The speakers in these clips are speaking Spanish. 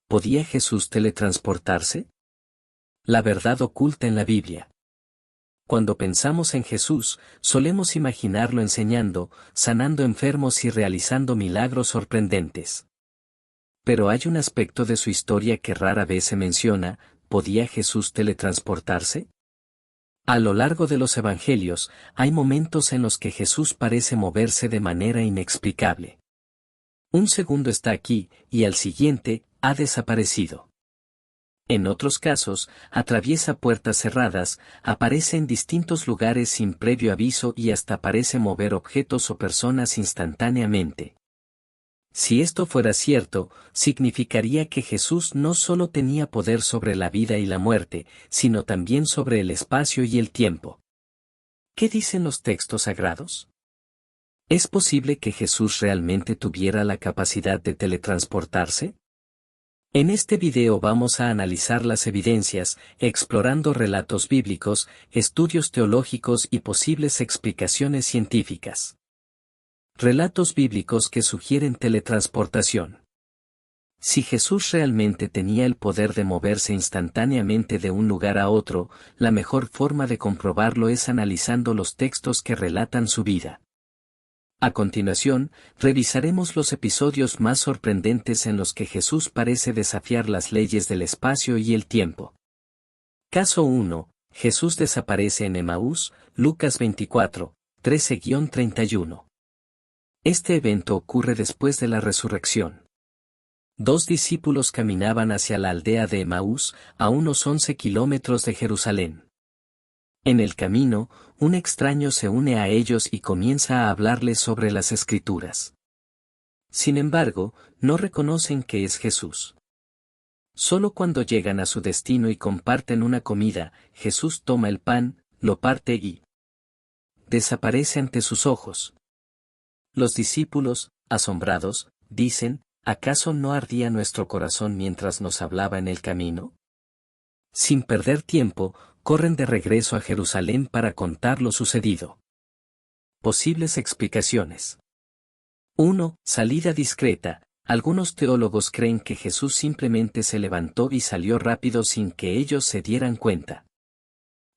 ¿podía Jesús teletransportarse? La verdad oculta en la Biblia. Cuando pensamos en Jesús, solemos imaginarlo enseñando, sanando enfermos y realizando milagros sorprendentes. Pero hay un aspecto de su historia que rara vez se menciona: ¿podía Jesús teletransportarse? A lo largo de los evangelios, hay momentos en los que Jesús parece moverse de manera inexplicable. Un segundo está aquí, y al siguiente, ha desaparecido. En otros casos, atraviesa puertas cerradas, aparece en distintos lugares sin previo aviso y hasta parece mover objetos o personas instantáneamente. Si esto fuera cierto, significaría que Jesús no solo tenía poder sobre la vida y la muerte, sino también sobre el espacio y el tiempo. ¿Qué dicen los textos sagrados? ¿Es posible que Jesús realmente tuviera la capacidad de teletransportarse? En este video vamos a analizar las evidencias, explorando relatos bíblicos, estudios teológicos y posibles explicaciones científicas. Relatos bíblicos que sugieren teletransportación. Si Jesús realmente tenía el poder de moverse instantáneamente de un lugar a otro, la mejor forma de comprobarlo es analizando los textos que relatan su vida. A continuación, revisaremos los episodios más sorprendentes en los que Jesús parece desafiar las leyes del espacio y el tiempo. Caso 1. Jesús desaparece en Emaús, Lucas 24, 13-31. Este evento ocurre después de la resurrección. Dos discípulos caminaban hacia la aldea de Emaús, a unos 11 kilómetros de Jerusalén. En el camino, un extraño se une a ellos y comienza a hablarles sobre las Escrituras. Sin embargo, no reconocen que es Jesús. Solo cuando llegan a su destino y comparten una comida, Jesús toma el pan, lo parte y desaparece ante sus ojos. Los discípulos, asombrados, dicen: ¿acaso no ardía nuestro corazón mientras nos hablaba en el camino? Sin perder tiempo, corren de regreso a Jerusalén para contar lo sucedido. Posibles explicaciones. 1. Salida discreta. Algunos teólogos creen que Jesús simplemente se levantó y salió rápido sin que ellos se dieran cuenta.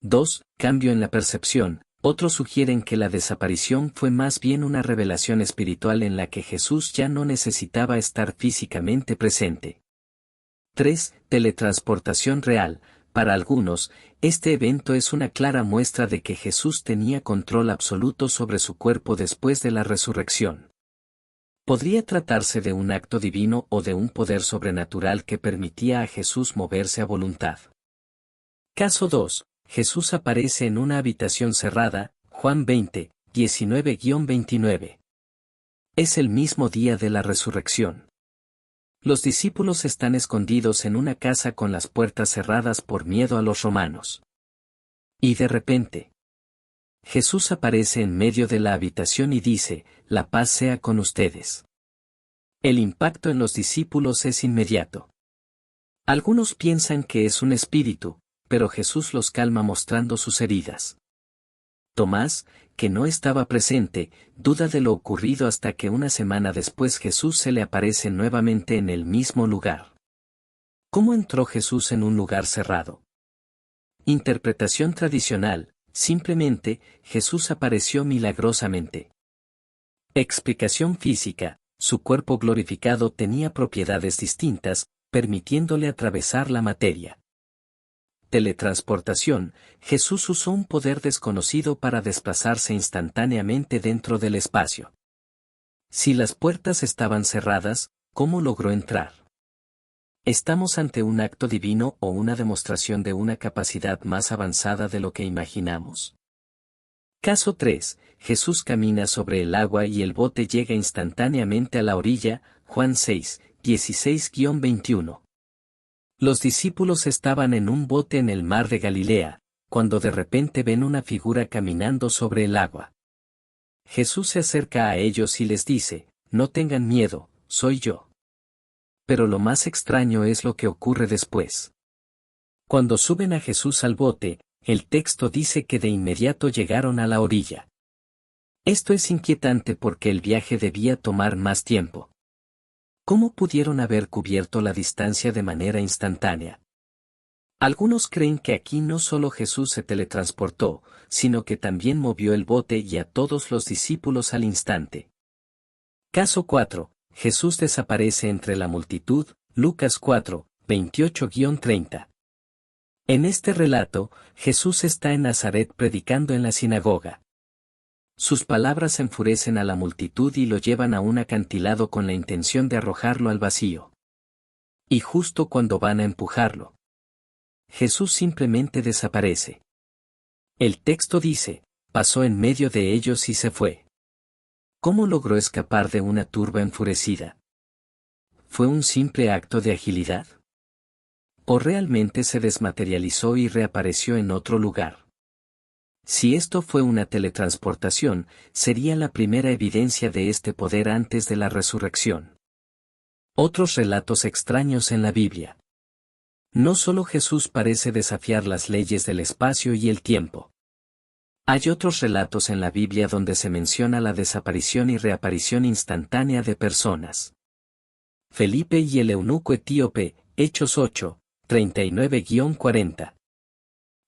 2. Cambio en la percepción. Otros sugieren que la desaparición fue más bien una revelación espiritual en la que Jesús ya no necesitaba estar físicamente presente. 3. Teletransportación real. Para algunos, este evento es una clara muestra de que Jesús tenía control absoluto sobre su cuerpo después de la resurrección. Podría tratarse de un acto divino o de un poder sobrenatural que permitía a Jesús moverse a voluntad. Caso 2. Jesús aparece en una habitación cerrada, Juan 20, 19-29. Es el mismo día de la resurrección. Los discípulos están escondidos en una casa con las puertas cerradas por miedo a los romanos. Y de repente, Jesús aparece en medio de la habitación y dice: «La paz sea con ustedes». El impacto en los discípulos es inmediato. Algunos piensan que es un espíritu, pero Jesús los calma mostrando sus heridas. Tomás, que no estaba presente, duda de lo ocurrido hasta que una semana después Jesús se le aparece nuevamente en el mismo lugar. ¿Cómo entró Jesús en un lugar cerrado? Interpretación tradicional: simplemente, Jesús apareció milagrosamente. Explicación física: su cuerpo glorificado tenía propiedades distintas, permitiéndole atravesar la materia. Teletransportación: Jesús usó un poder desconocido para desplazarse instantáneamente dentro del espacio. Si las puertas estaban cerradas, ¿cómo logró entrar? ¿Estamos ante un acto divino o una demostración de una capacidad más avanzada de lo que imaginamos? Caso 3. Jesús camina sobre el agua y el bote llega instantáneamente a la orilla, Juan 6, 16-21. Los discípulos estaban en un bote en el mar de Galilea, cuando de repente ven una figura caminando sobre el agua. Jesús se acerca a ellos y les dice: «No tengan miedo, soy yo». Pero lo más extraño es lo que ocurre después. Cuando suben a Jesús al bote, el texto dice que de inmediato llegaron a la orilla. Esto es inquietante porque el viaje debía tomar más tiempo. ¿Cómo pudieron haber cubierto la distancia de manera instantánea? Algunos creen que aquí no solo Jesús se teletransportó, sino que también movió el bote y a todos los discípulos al instante. Caso 4. Jesús desaparece entre la multitud, Lucas 4, 28-30. En este relato, Jesús está en Nazaret predicando en la sinagoga. Sus palabras enfurecen a la multitud y lo llevan a un acantilado con la intención de arrojarlo al vacío. Y justo cuando van a empujarlo, Jesús simplemente desaparece. El texto dice, pasó en medio de ellos y se fue. ¿Cómo logró escapar de una turba enfurecida? ¿Fue un simple acto de agilidad? ¿O realmente se desmaterializó y reapareció en otro lugar? Si esto fue una teletransportación, sería la primera evidencia de este poder antes de la resurrección. Otros relatos extraños en la Biblia. No solo Jesús parece desafiar las leyes del espacio y el tiempo. Hay otros relatos en la Biblia donde se menciona la desaparición y reaparición instantánea de personas. Felipe y el eunuco etíope, Hechos 8, 39-40.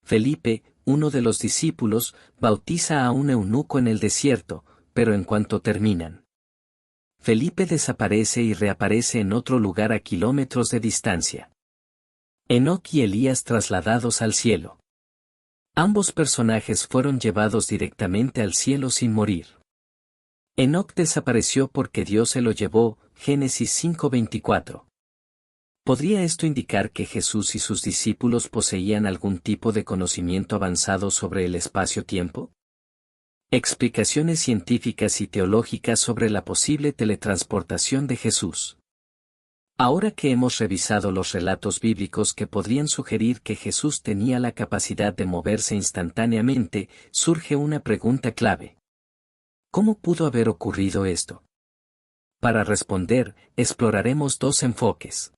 Felipe, uno de los discípulos, bautiza a un eunuco en el desierto, pero en cuanto terminan, Felipe desaparece y reaparece en otro lugar a kilómetros de distancia. Enoc y Elías trasladados al cielo. Ambos personajes fueron llevados directamente al cielo sin morir. Enoc desapareció porque Dios se lo llevó, Génesis 5:24. ¿Podría esto indicar que Jesús y sus discípulos poseían algún tipo de conocimiento avanzado sobre el espacio-tiempo? Explicaciones científicas y teológicas sobre la posible teletransportación de Jesús. Ahora que hemos revisado los relatos bíblicos que podrían sugerir que Jesús tenía la capacidad de moverse instantáneamente, surge una pregunta clave. ¿Cómo pudo haber ocurrido esto? Para responder, exploraremos dos enfoques.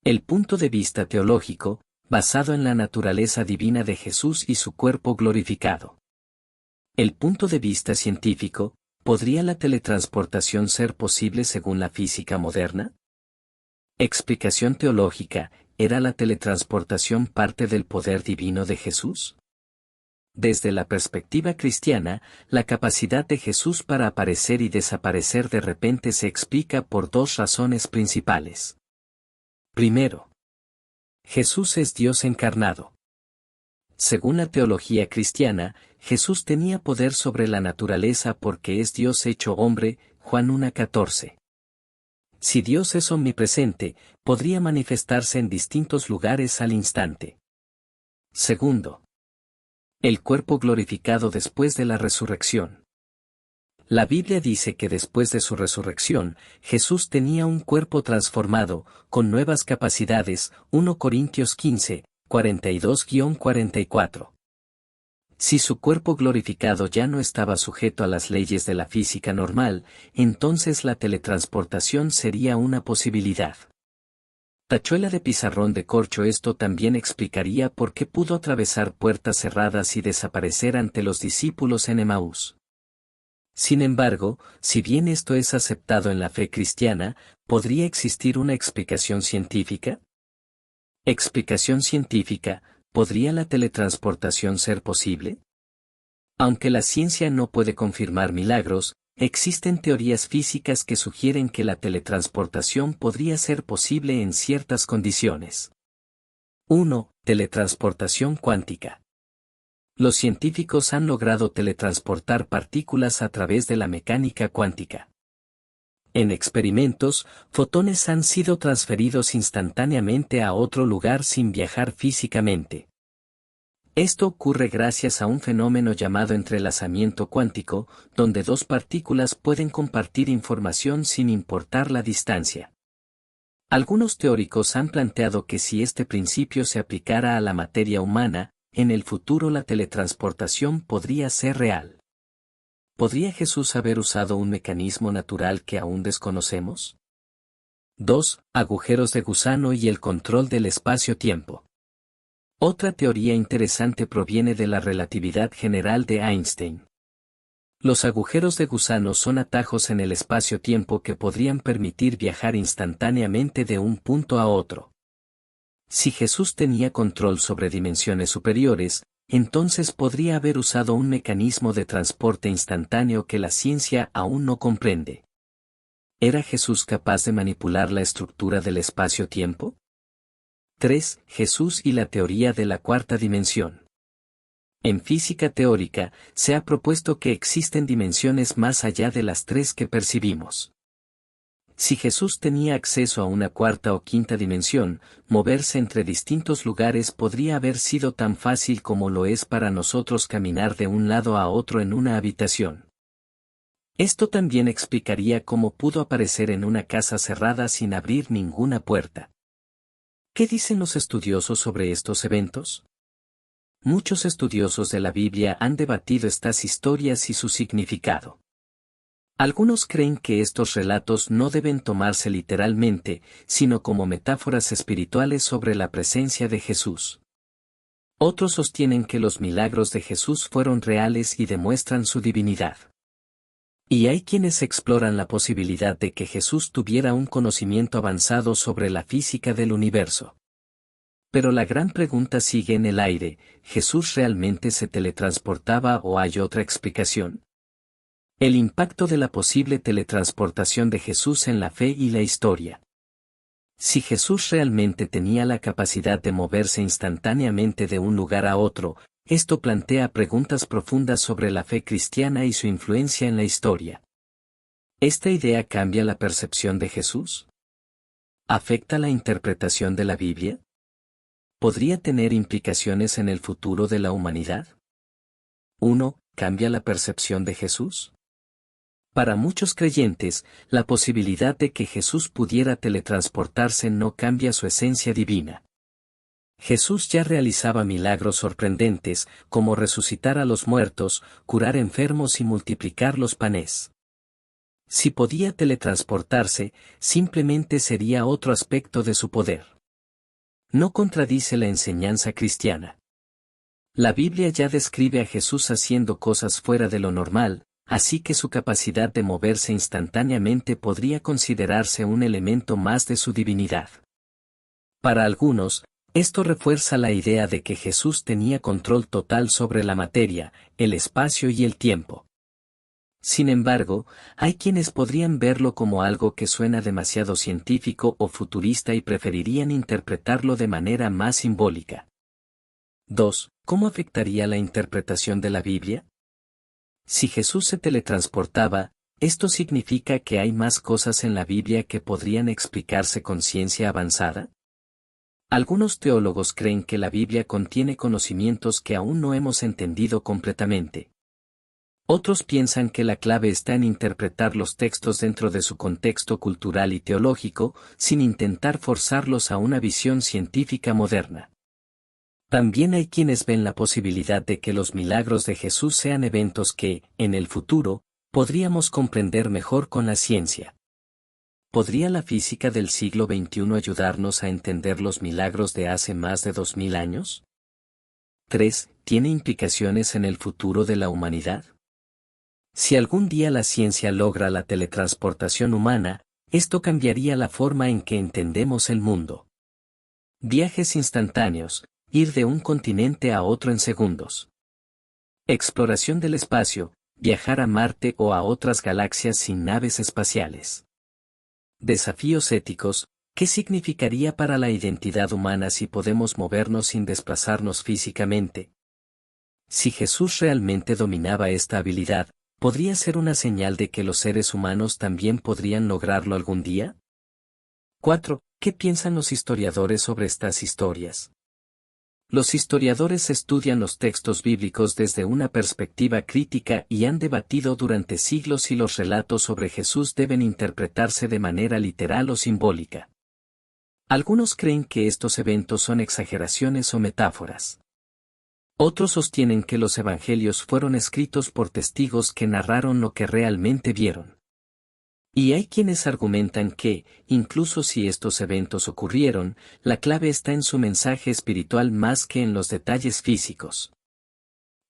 El punto de vista teológico, basado en la naturaleza divina de Jesús y su cuerpo glorificado. El punto de vista científico, ¿podría la teletransportación ser posible según la física moderna? Explicación teológica, ¿era la teletransportación parte del poder divino de Jesús? Desde la perspectiva cristiana, la capacidad de Jesús para aparecer y desaparecer de repente se explica por dos razones principales. Primero, Jesús es Dios encarnado. Según la teología cristiana, Jesús tenía poder sobre la naturaleza porque es Dios hecho hombre, Juan 1:14. Si Dios es omnipresente, podría manifestarse en distintos lugares al instante. Segundo, el cuerpo glorificado después de la resurrección. La Biblia dice que después de su resurrección, Jesús tenía un cuerpo transformado, con nuevas capacidades, 1 Corintios 15, 42-44. Si su cuerpo glorificado ya no estaba sujeto a las leyes de la física normal, entonces la teletransportación sería una posibilidad. Tachuela de pizarrón de corcho. Esto también explicaría por qué pudo atravesar puertas cerradas y desaparecer ante los discípulos en Emaús. Sin embargo, si bien esto es aceptado en la fe cristiana, ¿podría existir una explicación científica? Explicación científica, ¿podría la teletransportación ser posible? Aunque la ciencia no puede confirmar milagros, existen teorías físicas que sugieren que la teletransportación podría ser posible en ciertas condiciones. 1. Teletransportación cuántica. Los científicos han logrado teletransportar partículas a través de la mecánica cuántica. En experimentos, fotones han sido transferidos instantáneamente a otro lugar sin viajar físicamente. Esto ocurre gracias a un fenómeno llamado entrelazamiento cuántico, donde dos partículas pueden compartir información sin importar la distancia. Algunos teóricos han planteado que si este principio se aplicara a la materia humana, en el futuro la teletransportación podría ser real. ¿Podría Jesús haber usado un mecanismo natural que aún desconocemos? 2. Agujeros de gusano y el control del espacio-tiempo. Otra teoría interesante proviene de la relatividad general de Einstein. Los agujeros de gusano son atajos en el espacio-tiempo que podrían permitir viajar instantáneamente de un punto a otro. Si Jesús tenía control sobre dimensiones superiores, entonces podría haber usado un mecanismo de transporte instantáneo que la ciencia aún no comprende. ¿Era Jesús capaz de manipular la estructura del espacio-tiempo? 3. Jesús y la teoría de la cuarta dimensión. En física teórica, se ha propuesto que existen dimensiones más allá de las tres que percibimos. Si Jesús tenía acceso a una cuarta o quinta dimensión, moverse entre distintos lugares podría haber sido tan fácil como lo es para nosotros caminar de un lado a otro en una habitación. Esto también explicaría cómo pudo aparecer en una casa cerrada sin abrir ninguna puerta. ¿Qué dicen los estudiosos sobre estos eventos? Muchos estudiosos de la Biblia han debatido estas historias y su significado. Algunos creen que estos relatos no deben tomarse literalmente, sino como metáforas espirituales sobre la presencia de Jesús. Otros sostienen que los milagros de Jesús fueron reales y demuestran su divinidad. Y hay quienes exploran la posibilidad de que Jesús tuviera un conocimiento avanzado sobre la física del universo. Pero la gran pregunta sigue en el aire: ¿Jesús realmente se teletransportaba o hay otra explicación? El impacto de la posible teletransportación de Jesús en la fe y la historia. Si Jesús realmente tenía la capacidad de moverse instantáneamente de un lugar a otro, esto plantea preguntas profundas sobre la fe cristiana y su influencia en la historia. ¿Esta idea cambia la percepción de Jesús? ¿Afecta la interpretación de la Biblia? ¿Podría tener implicaciones en el futuro de la humanidad? 1. ¿Cambia la percepción de Jesús? Para muchos creyentes, la posibilidad de que Jesús pudiera teletransportarse no cambia su esencia divina. Jesús ya realizaba milagros sorprendentes, como resucitar a los muertos, curar enfermos y multiplicar los panes. Si podía teletransportarse, simplemente sería otro aspecto de su poder. No contradice la enseñanza cristiana. La Biblia ya describe a Jesús haciendo cosas fuera de lo normal, así que su capacidad de moverse instantáneamente podría considerarse un elemento más de su divinidad. Para algunos, esto refuerza la idea de que Jesús tenía control total sobre la materia, el espacio y el tiempo. Sin embargo, hay quienes podrían verlo como algo que suena demasiado científico o futurista y preferirían interpretarlo de manera más simbólica. 2. ¿Cómo afectaría la interpretación de la Biblia? Si Jesús se teletransportaba, ¿esto significa que hay más cosas en la Biblia que podrían explicarse con ciencia avanzada? Algunos teólogos creen que la Biblia contiene conocimientos que aún no hemos entendido completamente. Otros piensan que la clave está en interpretar los textos dentro de su contexto cultural y teológico, sin intentar forzarlos a una visión científica moderna. También hay quienes ven la posibilidad de que los milagros de Jesús sean eventos que, en el futuro, podríamos comprender mejor con la ciencia. ¿Podría la física del siglo XXI ayudarnos a entender los milagros de hace más de 2000 años? 3. ¿Tiene implicaciones en el futuro de la humanidad? Si algún día la ciencia logra la teletransportación humana, esto cambiaría la forma en que entendemos el mundo. Viajes instantáneos, ir de un continente a otro en segundos. Exploración del espacio, viajar a Marte o a otras galaxias sin naves espaciales. Desafíos éticos, ¿qué significaría para la identidad humana si podemos movernos sin desplazarnos físicamente? Si Jesús realmente dominaba esta habilidad, ¿podría ser una señal de que los seres humanos también podrían lograrlo algún día? 4. ¿Qué piensan los historiadores sobre estas historias? Los historiadores estudian los textos bíblicos desde una perspectiva crítica y han debatido durante siglos si los relatos sobre Jesús deben interpretarse de manera literal o simbólica. Algunos creen que estos eventos son exageraciones o metáforas. Otros sostienen que los evangelios fueron escritos por testigos que narraron lo que realmente vieron. Y hay quienes argumentan que, incluso si estos eventos ocurrieron, la clave está en su mensaje espiritual más que en los detalles físicos.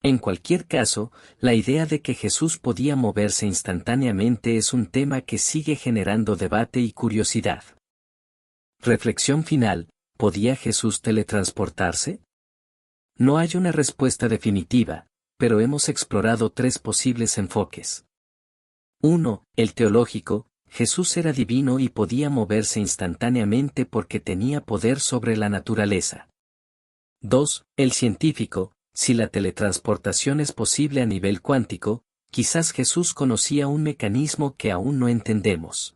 En cualquier caso, la idea de que Jesús podía moverse instantáneamente es un tema que sigue generando debate y curiosidad. Reflexión final: ¿podía Jesús teletransportarse? No hay una respuesta definitiva, pero hemos explorado tres posibles enfoques. 1. El teológico: Jesús era divino y podía moverse instantáneamente porque tenía poder sobre la naturaleza. 2. El científico: si la teletransportación es posible a nivel cuántico, quizás Jesús conocía un mecanismo que aún no entendemos.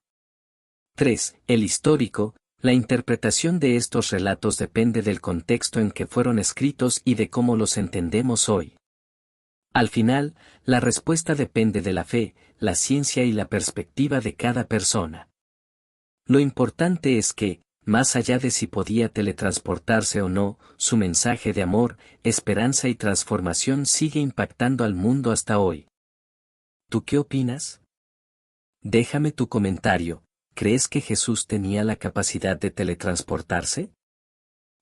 3. El histórico: la interpretación de estos relatos depende del contexto en que fueron escritos y de cómo los entendemos hoy. Al final, la respuesta depende de la fe, la ciencia y la perspectiva de cada persona. Lo importante es que, más allá de si podía teletransportarse o no, su mensaje de amor, esperanza y transformación sigue impactando al mundo hasta hoy. ¿Tú qué opinas? Déjame tu comentario. ¿Crees que Jesús tenía la capacidad de teletransportarse?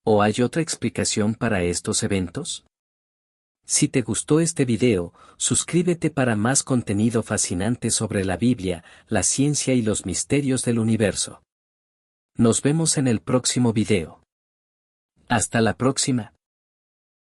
¿O hay otra explicación para estos eventos? Si te gustó este video, suscríbete para más contenido fascinante sobre la Biblia, la ciencia y los misterios del universo. Nos vemos en el próximo video. Hasta la próxima.